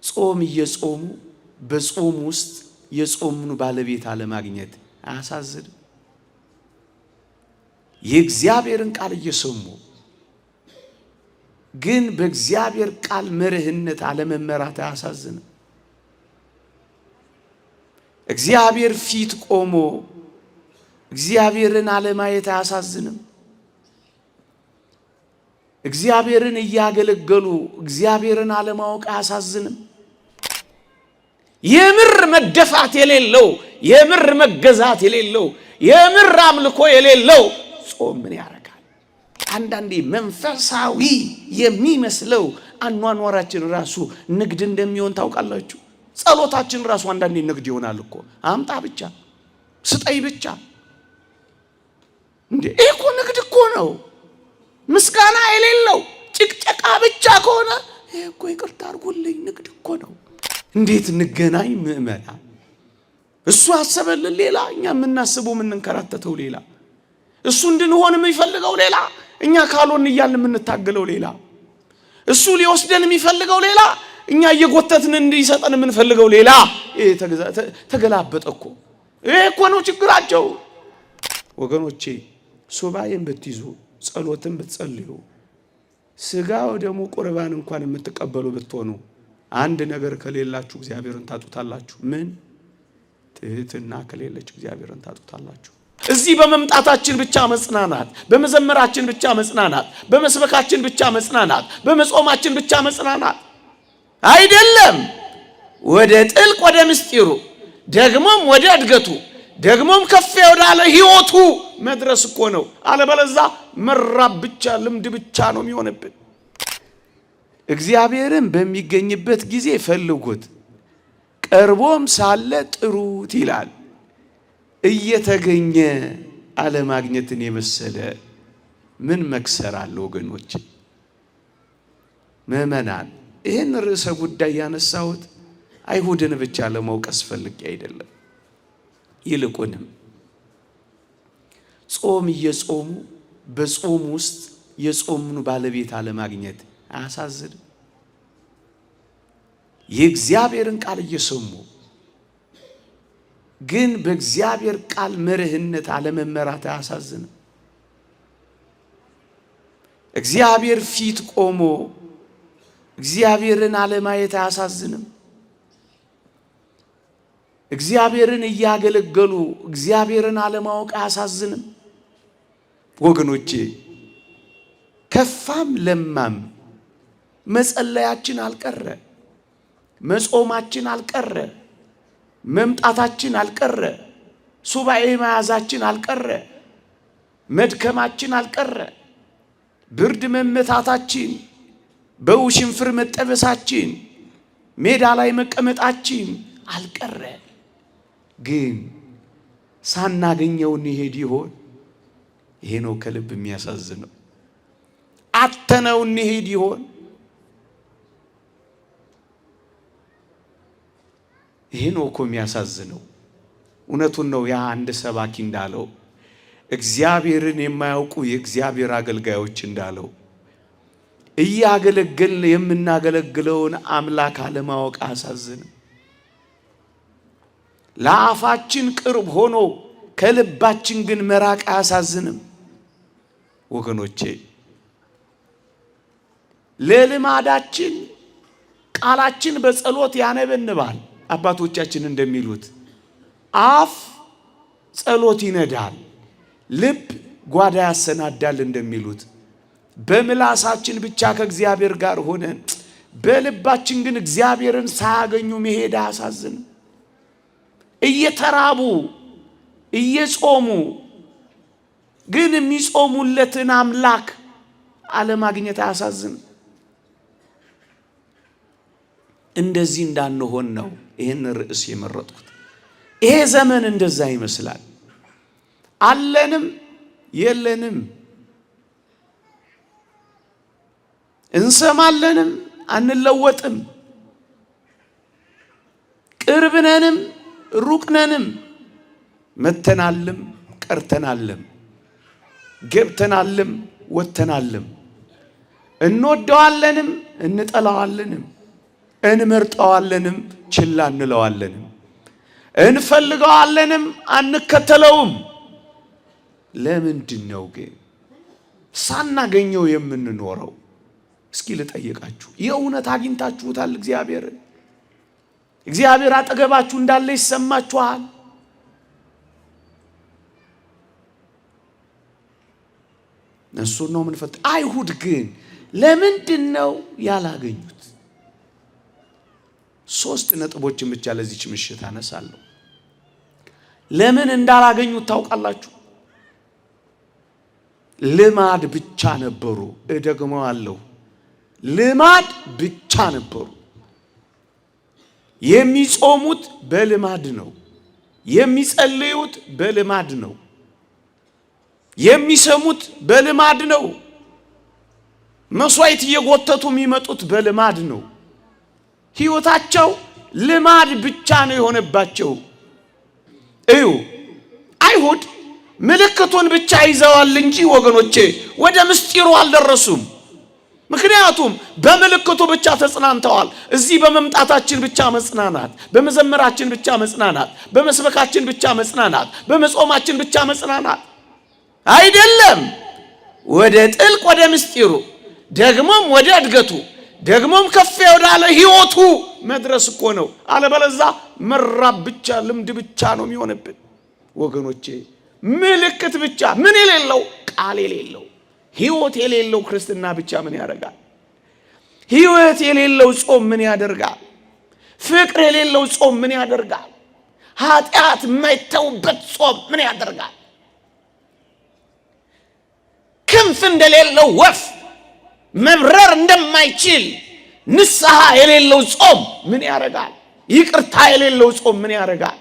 ጾም እየጾሙ በጾም ውስጥ የጾሙን ባለቤት አለማግኘት አያሳዝንም? የእግዚአብሔርን ቃል እየሰሙ ግን በእግዚአብሔር ቃል መርህነት አለመመራት አያሳዝንም? እግዚአብሔር ፊት ቆሞ እግዚአብሔርን አለማየት አያሳዝንም? እግዚአብሔርን እያገለገሉ እግዚአብሔርን አለማወቅ አያሳዝንም? የምር መደፋት የሌለው የምር መገዛት የሌለው የምር አምልኮ የሌለው ጾም ምን ያደርጋል? አንዳንዴ መንፈሳዊ የሚመስለው አኗኗራችን ራሱ ንግድ እንደሚሆን ታውቃላችሁ። ጸሎታችን ራሱ አንዳንዴ ንግድ ይሆናል እኮ። አምጣ ብቻ ስጠይ ብቻ እንዴ! እኮ ንግድ እኮ ነው። ምስጋና የሌለው ጭቅጨቃ ብቻ ከሆነ እኮ ይቅርታ አድርጉልኝ ንግድ እኮ ነው። እንዴት እንገናኝ ምእመናን? እሱ ያሰበልን ሌላ፣ እኛ የምናስበው የምንንከራተተው ሌላ። እሱ እንድንሆን የሚፈልገው ሌላ፣ እኛ ካልሆን እያልን የምንታገለው ሌላ። እሱ ሊወስደን የሚፈልገው ሌላ፣ እኛ እየጎተትን እንዲሰጠን የምንፈልገው ሌላ። ተገላበጠ እኮ። ይሄ እኮ ነው ችግራቸው ወገኖቼ። ሱባኤን ብትይዙ ጸሎትን ብትጸልዩ ስጋ ወደሙ ቁርባን እንኳን የምትቀበሉ ብትሆኑ አንድ ነገር ከሌላችሁ እግዚአብሔርን ታጡታላችሁ። ምን? ትህትና ከሌለች እግዚአብሔርን ታጡታላችሁ። እዚህ በመምጣታችን ብቻ መጽናናት፣ በመዘመራችን ብቻ መጽናናት፣ በመስበካችን ብቻ መጽናናት፣ በመጾማችን ብቻ መጽናናት አይደለም። ወደ ጥልቅ ወደ ምስጢሩ ደግሞም ወደ እድገቱ ደግሞም ከፍ ወዳለ ህይወቱ መድረስ እኮ ነው። አለበለዚያ መራብ ብቻ ልምድ ብቻ ነው የሚሆንብን። እግዚአብሔርን በሚገኝበት ጊዜ ፈልጉት፣ ቀርቦም ሳለ ጥሩት ይላል። እየተገኘ አለማግኘትን የመሰለ ምን መክሰር አለ ወገኖች? ምእመናን፣ ይህን ርዕሰ ጉዳይ ያነሳሁት አይሁድን ብቻ ለመውቀስ ፈልጌ አይደለም። ይልቁንም ጾም እየጾሙ በጾም ውስጥ የጾሙን ባለቤት አለማግኘት አያሳዝንም? የእግዚአብሔርን ቃል እየሰሙ ግን በእግዚአብሔር ቃል መርህነት አለመመራት አያሳዝንም? እግዚአብሔር ፊት ቆሞ እግዚአብሔርን አለማየት አያሳዝንም? እግዚአብሔርን እያገለገሉ እግዚአብሔርን አለማወቅ አያሳዝንም? ወገኖቼ ከፋም ለማም መጸለያችን አልቀረ፣ መጾማችን አልቀረ፣ መምጣታችን አልቀረ፣ ሱባኤ መያዛችን አልቀረ፣ መድከማችን አልቀረ፣ ብርድ መመታታችን፣ በውሽንፍር መጠበሳችን፣ ሜዳ ላይ መቀመጣችን አልቀረ። ግን ሳናገኘው እንሄድ ይሆን? ይሄ ነው ከልብ የሚያሳዝነው። አተነው እንሄድ ይሆን? ይሄ ነው እኮ የሚያሳዝነው። እውነቱን ነው። ያ አንድ ሰባኪ እንዳለው እግዚአብሔርን የማያውቁ የእግዚአብሔር አገልጋዮች እንዳለው እያገለገልን የምናገለግለውን አምላክ አለማወቅ አያሳዝንም? ለአፋችን ቅርብ ሆኖ ከልባችን ግን መራቅ አያሳዝንም? ወገኖቼ ለልማዳችን ቃላችን በጸሎት ያነበንባል። አባቶቻችን እንደሚሉት አፍ ጸሎት ይነዳል፣ ልብ ጓዳ ያሰናዳል እንደሚሉት በምላሳችን ብቻ ከእግዚአብሔር ጋር ሆነን በልባችን ግን እግዚአብሔርን ሳያገኙ መሄድ አያሳዝንም? እየተራቡ እየጾሙ ግን የሚጾሙለትን አምላክ አለማግኘት አያሳዝንም? እንደዚህ እንዳንሆን ነው ይህን ርዕስ የመረጥኩት። ይሄ ዘመን እንደዛ ይመስላል። አለንም የለንም፣ እንሰማለንም አንለወጥም፣ ቅርብነንም ሩቅነንም፣ መተናልም ቀርተናልም፣ ገብተናልም ወተናልም፣ እንወደዋለንም እንጠላዋለንም፣ እንመርጠዋለንም ችላ እንለዋለንም፣ እንፈልገዋለንም አንከተለውም። ለምንድን ነው ግን ሳናገኘው የምንኖረው? እስኪ ልጠይቃችሁ፣ የእውነት አግኝታችሁታል እግዚአብሔርን? እግዚአብሔር አጠገባችሁ እንዳለ ይሰማችኋል? እሱን ነው የምንፈት። አይሁድ ግን ለምንድን ነው ያላገኙት? 3 ነጥቦችን ብቻ ለዚች ምሽት አነሳለሁ። ለምን እንዳላገኙት ታውቃላችሁ? ልማድ ብቻ ነበሩ። እደግመዋለሁ፣ ልማድ ብቻ ነበሩ። የሚጾሙት በልማድ ነው። የሚጸልዩት በልማድ ነው። የሚሰሙት በልማድ ነው። መስዋዕት እየጎተቱ የሚመጡት በልማድ ነው። ሕይወታቸው ልማድ ብቻ ነው የሆነባቸው። እዩ፣ አይሁድ ምልክቱን ብቻ ይዘዋል እንጂ ወገኖቼ ወደ ምስጢሩ አልደረሱም። ምክንያቱም በምልክቱ ብቻ ተጽናንተዋል። እዚህ በመምጣታችን ብቻ መጽናናት፣ በመዘመራችን ብቻ መጽናናት፣ በመስበካችን ብቻ መጽናናት፣ በመጾማችን ብቻ መጽናናት አይደለም። ወደ ጥልቅ ወደ ምስጢሩ ደግሞም ወደ እድገቱ ደግሞም ከፍ ወዳለ ሕይወቱ መድረስ እኮ ነው። አለበለዚያ መራብ ብቻ ልምድ ብቻ ነው የሚሆንብን ወገኖቼ። ምልክት ብቻ ምን የሌለው ቃል የሌለው ሕይወት የሌለው ክርስትና ብቻ ምን ያደርጋል? ሕይወት የሌለው ጾም ምን ያደርጋል? ፍቅር የሌለው ጾም ምን ያደርጋል? ኃጢአት የማይተውበት ጾም ምን ያደርጋል? ክንፍ እንደሌለው ወፍ መብረር እንደማይችል ንስሐ የሌለው ጾም ምን ያደርጋል? ይቅርታ የሌለው ጾም ምን ያደርጋል?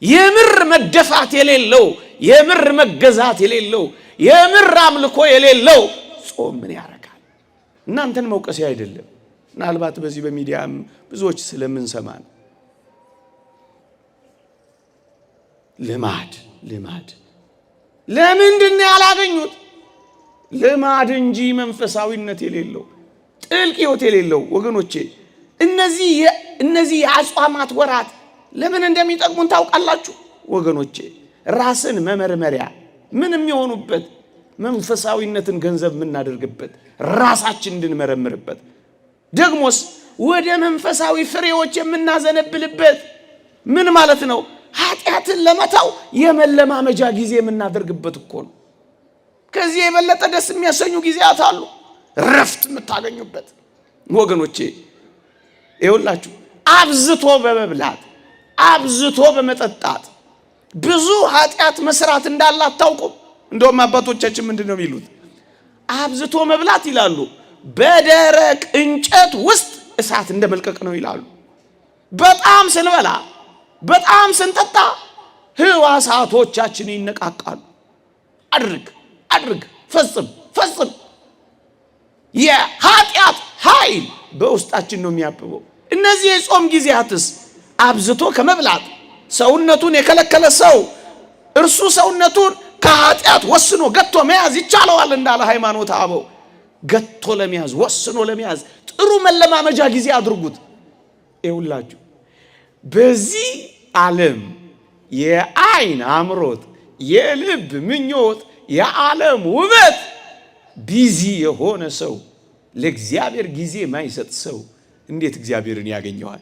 የምር መደፋት የሌለው፣ የምር መገዛት የሌለው፣ የምር አምልኮ የሌለው ጾም ምን ያደርጋል? እናንተን መውቀሴ አይደለም፣ ምናልባት በዚህ በሚዲያም ብዙዎች ስለምንሰማ ነው። ልማድ ለምንድን ነው ያላገኙት? ልማድ እንጂ መንፈሳዊነት የሌለው ጥልቅ ሕይወት የሌለው ወገኖቼ። እነዚህ የአጽዋማት ወራት ለምን እንደሚጠቅሙን ታውቃላችሁ ወገኖቼ? ራስን መመርመሪያ ምን የሚሆኑበት፣ መንፈሳዊነትን ገንዘብ የምናደርግበት፣ ራሳችን እንድንመረምርበት፣ ደግሞስ ወደ መንፈሳዊ ፍሬዎች የምናዘነብልበት። ምን ማለት ነው? ኃጢአትን ለመታው የመለማመጃ ጊዜ የምናደርግበት እኮ ነው። ከዚህ የበለጠ ደስ የሚያሰኙ ጊዜያት አሉ፣ ረፍት የምታገኙበት ወገኖቼ። ይኸውላችሁ አብዝቶ በመብላት አብዝቶ በመጠጣት ብዙ ኃጢአት መስራት እንዳለ አታውቁም? እንደውም አባቶቻችን ምንድን ነው የሚሉት? አብዝቶ መብላት ይላሉ በደረቅ እንጨት ውስጥ እሳት እንደመልቀቅ ነው ይላሉ። በጣም ስንበላ በጣም ስንጠጣ ሕዋሳቶቻችን ይነቃቃሉ። አድርግ ፈጽም። የኃጢአት ኃይል በውስጣችን ነው የሚያብበው። እነዚህ የጾም ጊዜያትስ አብዝቶ ከመብላት ሰውነቱን የከለከለ ሰው እርሱ ሰውነቱን ከኃጢአት ወስኖ ገቶ መያዝ ይቻለዋል እንዳለ ሃይማኖት አበው። ገቶ ለመያዝ ወስኖ ለመያዝ ጥሩ መለማመጃ ጊዜ አድርጉት። ይኸውላችሁ በዚህ ዓለም የአይን አምሮት፣ የልብ ምኞት፣ የዓለም ውበት ቢዚ የሆነ ሰው፣ ለእግዚአብሔር ጊዜ ማይሰጥ ሰው እንዴት እግዚአብሔርን ያገኘዋል?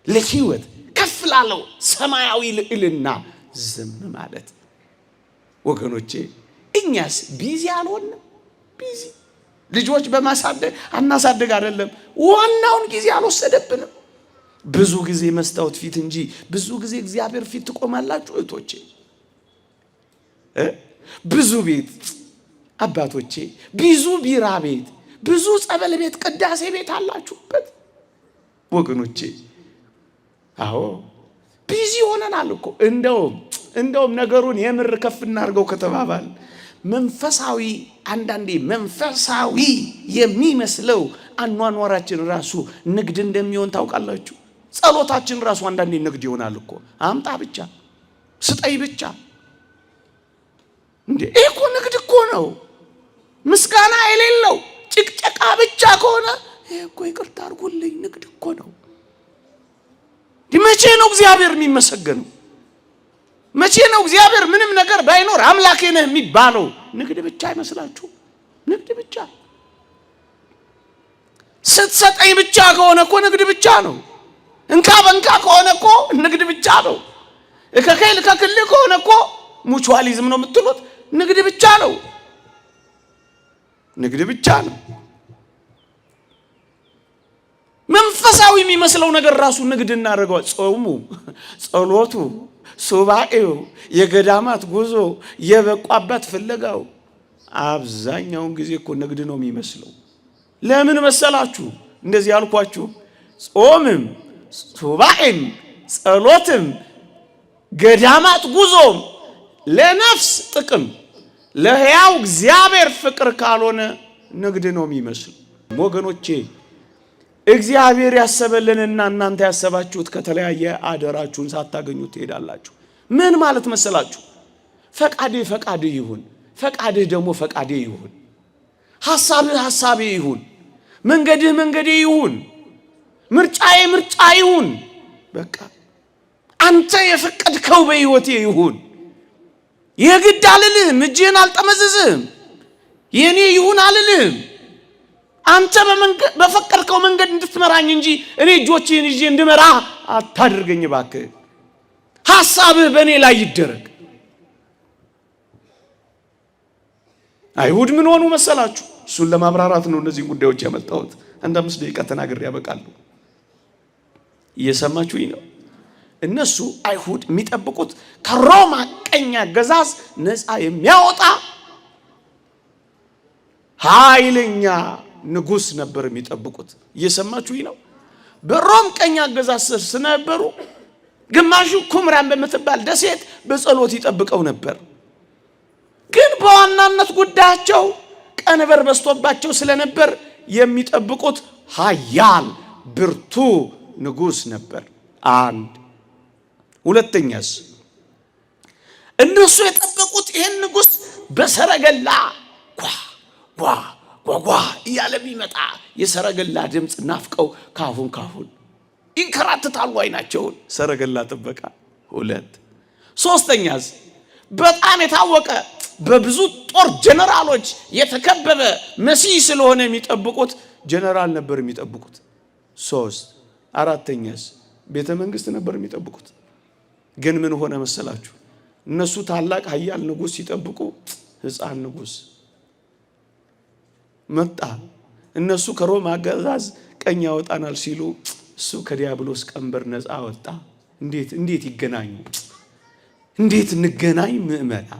ለሕይወት ከፍ ላለው ሰማያዊ ልዕልና ዝም ማለት ወገኖቼ። እኛስ ቢዚ አልሆንም? ቢዚ ልጆች በማሳደግ አናሳደግ አይደለም፣ ዋናውን ጊዜ አልወሰደብንም። ብዙ ጊዜ መስታወት ፊት እንጂ ብዙ ጊዜ እግዚአብሔር ፊት ትቆማላችሁ እህቶቼ። ብዙ ቤት አባቶቼ፣ ብዙ ቢራ ቤት፣ ብዙ ጸበል ቤት፣ ቅዳሴ ቤት አላችሁበት ወገኖቼ። አዎ ቢዚ ሆነናል እኮ። እንደውም ነገሩን የምር ከፍ እናድርገው ከተባባል መንፈሳዊ አንዳንዴ መንፈሳዊ የሚመስለው አኗኗራችን ራሱ ንግድ እንደሚሆን ታውቃላችሁ። ጸሎታችን ራሱ አንዳንዴ ንግድ ይሆናል እኮ። አምጣ ብቻ ስጠይ ብቻ እንዴ! ይሄ እኮ ንግድ እኮ ነው። ምስጋና የሌለው ጭቅጨቃ ብቻ ከሆነ ይሄ እኮ ይቅርታ አድርጉልኝ ንግድ እኮ ነው። መቼ ነው እግዚአብሔር የሚመሰገነው? መቼ ነው እግዚአብሔር ምንም ነገር ባይኖር አምላኬ ነህ የሚባለው? ንግድ ብቻ አይመስላችሁ? ንግድ ብቻ ስትሰጠኝ ብቻ ከሆነ እኮ ንግድ ብቻ ነው። እንካ በንካ ከሆነ እኮ ንግድ ብቻ ነው። እከከል ከክል ከሆነ እኮ ሙቹዋሊዝም ነው የምትሉት? ንግድ ብቻ ነው። ንግድ ብቻ ነው። መንፈሳዊ የሚመስለው ነገር ራሱ ንግድ እናደርገው። ጾሙ፣ ጸሎቱ፣ ሱባኤው፣ የገዳማት ጉዞ፣ የበቁ አባት ፍለጋው አብዛኛውን ጊዜ እኮ ንግድ ነው የሚመስለው። ለምን መሰላችሁ እንደዚህ ያልኳችሁ? ጾምም፣ ሱባኤም፣ ጸሎትም፣ ገዳማት ጉዞም ለነፍስ ጥቅም ለሕያው እግዚአብሔር ፍቅር ካልሆነ ንግድ ነው የሚመስለው። ወገኖቼ እግዚአብሔር ያሰበልንና እናንተ ያሰባችሁት ከተለያየ አደራችሁን ሳታገኙት ትሄዳላችሁ። ምን ማለት መሰላችሁ? ፈቃድህ ፈቃድህ ይሁን፣ ፈቃድህ ደግሞ ፈቃዴ ይሁን፣ ሐሳብህ ሐሳቤ ይሁን፣ መንገድህ መንገዴ ይሁን፣ ምርጫዬ ምርጫ ይሁን። በቃ አንተ የፈቀድከው በሕይወቴ ይሁን። የግድ አልልህም፣ እጅህን አልጠመዝዝህም፣ የኔ ይሁን አልልህም። አንተ በፈቀድከው መንገድ እንድትመራኝ እንጂ እኔ እጆችህን ይዤ እንድመራ አታድርገኝ እባክህ። ሐሳብህ በእኔ ላይ ይደረግ። አይሁድ ምን ሆኑ መሰላችሁ? እሱን ለማብራራት ነው እነዚህን ጉዳዮች ያመጣሁት። አንድ 5 ደቂቃ ተናግሬ ያበቃለሁ። እየሰማችሁኝ ነው? እነሱ አይሁድ የሚጠብቁት ከሮማ ቀኝ አገዛዝ ነፃ የሚያወጣ ኃይለኛ ንጉስ ነበር የሚጠብቁት። እየሰማችሁኝ ነው? በሮም ቀኝ አገዛዝ ስር ስለነበሩ ግማሹ ኩምራን በምትባል ደሴት በጸሎት ይጠብቀው ነበር። ግን በዋናነት ጉዳያቸው ቀንበር በስቶባቸው ስለነበር የሚጠብቁት ኃያል ብርቱ ንጉስ ነበር። አንድ ሁለተኛስ እነሱ የጠበቁት ይሄን ንጉስ በሰረገላ ጓ ጓ እያለ ቢመጣ የሰረገላ ድምፅ ናፍቀው ካሁን ይንከራተታሉ አይናቸውን። ሰረገላ ጥበቃ። ሁለት ሶስተኛስ በጣም የታወቀ በብዙ ጦር ጀነራሎች የተከበበ መሲህ ስለሆነ የሚጠብቁት ጀነራል ነበር የሚጠብቁት። ሶስት አራተኛስ ቤተ መንግስት ነበር የሚጠብቁት። ግን ምን ሆነ መሰላችሁ? እነሱ ታላቅ ኃያል ንጉስ ሲጠብቁ ሕፃን ንጉስ መጣ። እነሱ ከሮማ አገዛዝ ቀኝ ያወጣናል ሲሉ እሱ ከዲያብሎስ ቀንበር ነፃ ወጣ። እንዴት ይገናኙ? እንዴት እንገናኝ? ምእመና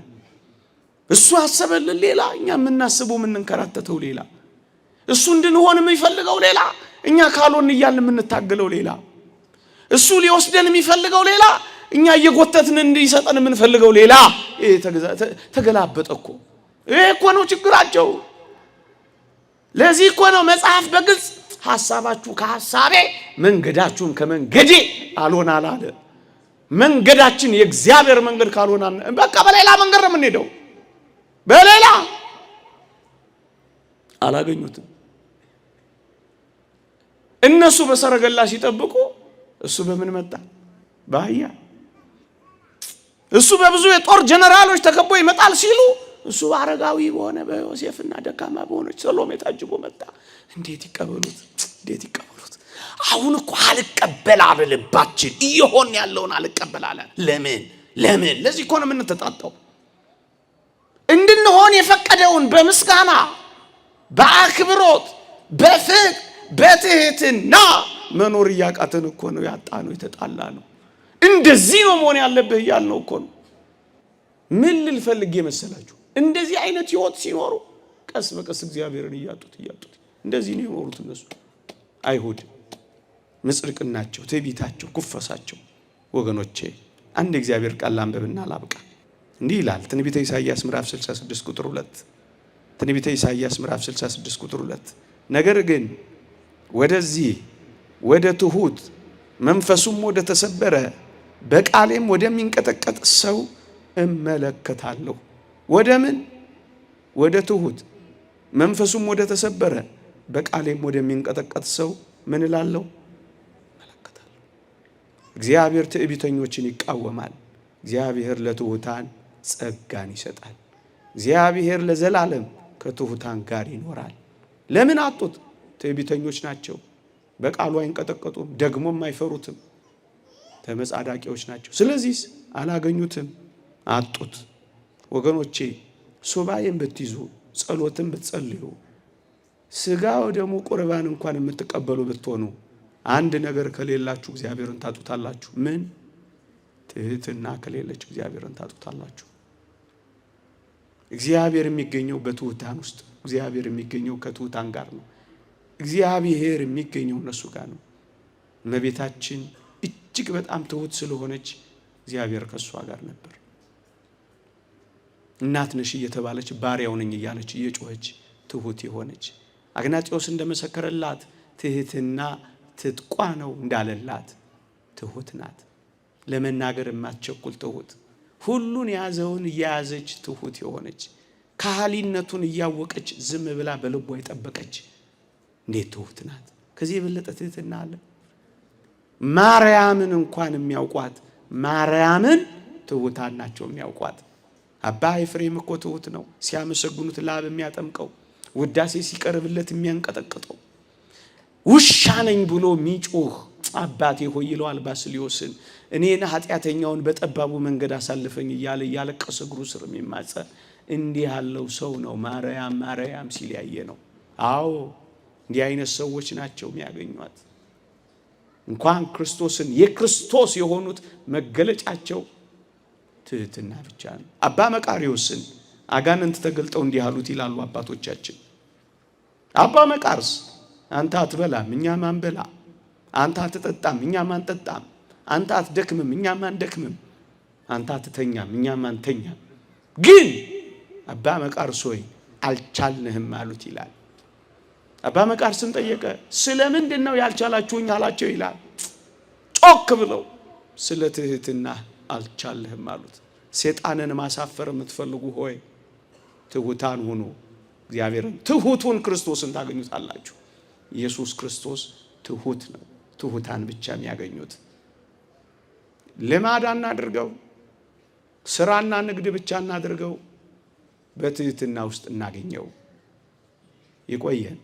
እሱ አሰበልን ሌላ፣ እኛ የምናስበው የምንከራተተው ሌላ። እሱ እንድንሆን የሚፈልገው ሌላ፣ እኛ ካልሆን እያልን የምንታገለው ሌላ። እሱ ሊወስደን የሚፈልገው ሌላ፣ እኛ እየጎተትን እንዲሰጠን የምንፈልገው ሌላ። ተገላበጠ እኮ። ይሄ እኮ ነው ችግራቸው። ለዚህ እኮ ነው መጽሐፍ በግልጽ ሐሳባችሁ ከሐሳቤ መንገዳችሁም ከመንገዴ አልሆን አላለ። መንገዳችን የእግዚአብሔር መንገድ ካልሆነ በቃ በሌላ መንገድ ነው የምንሄደው። በሌላ አላገኙትም። እነሱ በሰረገላ ሲጠብቁ እሱ በምን መጣ? በአህያ። እሱ በብዙ የጦር ጀነራሎች ተከቦ ይመጣል ሲሉ እሱ አረጋዊ በሆነ በዮሴፍና ደካማ በሆነች ሰሎሜ ታጅቦ መጣ። እንዴት ይቀበሉት? አሁን እኮ አልቀበል አለ ልባችን። እየሆን ያለውን አልቀበል አለ። ለምን? ለዚህ እኮ ነው የምንተጣጣው። እንድንሆን የፈቀደውን በምስጋና በአክብሮት በፍቅር በትህትና መኖር እያቃተን እኮ ነው ያጣነው፣ የተጣላ ነው። እንደዚህ ነው መሆን ያለብህ እያልነው እኮ ነው። ምን ልልፈልግ የመሰላችሁ? እንደዚህ አይነት ህይወት ሲኖሩ ቀስ በቀስ እግዚአብሔርን እያጡት እንደዚህ ነው የኖሩት እነሱ አይሁድ። ምጽድቅናቸው፣ ትዕቢታቸው፣ ኩፈሳቸው። ወገኖቼ አንድ እግዚአብሔር ቃል ላንብብና ላብቃ። እንዲህ ይላል ትንቢተ ኢሳይያስ ምዕራፍ 66 ቁጥር 2። ትንቢተ ኢሳይያስ ምዕራፍ 66 ቁጥር 2 ነገር ግን ወደዚህ ወደ ትሁት መንፈሱም ወደ ተሰበረ በቃሌም ወደሚንቀጠቀጥ ሰው እመለከታለሁ። ወደ ምን? ወደ ትሁት መንፈሱም ወደ ተሰበረ በቃሌም ወደሚንቀጠቀጥ ሰው ምን እላለሁ? እመለከታለሁ። እግዚአብሔር ትዕቢተኞችን ይቃወማል፣ እግዚአብሔር ለትሑታን ጸጋን ይሰጣል። እግዚአብሔር ለዘላለም ከትሑታን ጋር ይኖራል። ለምን አጡት? ትዕቢተኞች ናቸው። በቃሉ አይንቀጠቀጡም፣ ደግሞም አይፈሩትም። ተመጻዳቂዎች ናቸው። ስለዚህ አላገኙትም፣ አጡት። ወገኖቼ ሱባኤን ብትይዙ፣ ጸሎትን ብትጸልዩ፣ ስጋ ወደሙ ቁርባን እንኳን የምትቀበሉ ብትሆኑ አንድ ነገር ከሌላችሁ እግዚአብሔርን ታጡታላችሁ። ምን? ትህትና ከሌለች እግዚአብሔርን ታጡታላችሁ። እግዚአብሔር የሚገኘው በትሑታን ውስጥ፣ እግዚአብሔር የሚገኘው ከትሑታን ጋር ነው። እግዚአብሔር የሚገኘው እነሱ ጋር ነው። እመቤታችን እጅግ በጣም ትሑት ስለሆነች እግዚአብሔር ከእሷ ጋር ነበር። እናት ነሽ እየተባለች ባሪያው ነኝ እያለች እየጮኸች ትሑት የሆነች አግናጢዎስ እንደመሰከረላት ትህትና ትጥቋ ነው እንዳለላት ትሑት ናት። ለመናገር የማትቸኩል ትሑት፣ ሁሉን የያዘውን እየያዘች ትሑት የሆነች ካህሊነቱን እያወቀች ዝም ብላ በልቧ የጠበቀች እንዴት ትሑት ናት! ከዚህ የበለጠ ትህትና አለ? ማርያምን እንኳን የሚያውቋት ማርያምን ትሑታን ናቸው የሚያውቋት። አባ ኤፍሬም እኮ ትሑት ነው። ሲያመሰግኑት ላብ የሚያጠምቀው፣ ውዳሴ ሲቀርብለት የሚያንቀጠቅጠው፣ ውሻ ነኝ ብሎ ሚጮህ አባቴ ሆይ ይለዋል ባስልዮስን። እኔን ኃጢአተኛውን በጠባቡ መንገድ አሳልፈኝ እያለ እያለቀሰ እግሩ ስር የሚማጸን እንዲህ ያለው ሰው ነው ማርያም ማርያም ሲል ያየ ነው። አዎ እንዲህ አይነት ሰዎች ናቸው የሚያገኟት። እንኳን ክርስቶስን የክርስቶስ የሆኑት መገለጫቸው ትህትና ብቻ ነው። አባ መቃርዮስን አጋንንት ተገልጠው እንዲህ አሉት ይላሉ አባቶቻችን። አባ መቃርስ አንተ አትበላም እኛም አንበላ፣ አንተ አትጠጣም እኛም አንጠጣም፣ አንተ አትደክምም እኛም አንደክምም፣ አንተ አትተኛም እኛም አንተኛም፣ ግን አባ መቃርስ ሆይ አልቻልንህም አሉት ይላል። አባ መቃርስን ጠየቀ። ስለምንድን ነው ያልቻላችሁኝ አላቸው ይላል። ጮክ ብለው ስለ ትህትና አልቻልህም አሉት። ሰይጣንን ማሳፈር የምትፈልጉ ሆይ ትሑታን ሁኑ፣ እግዚአብሔርን ትሑቱን ክርስቶስን ታገኙታላችሁ። ኢየሱስ ክርስቶስ ትሑት ነው። ትሑታን ብቻ የሚያገኙት። ልማድ እናድርገው፣ ስራና ንግድ ብቻ እናድርገው፣ በትህትና ውስጥ እናገኘው። ይቆየን።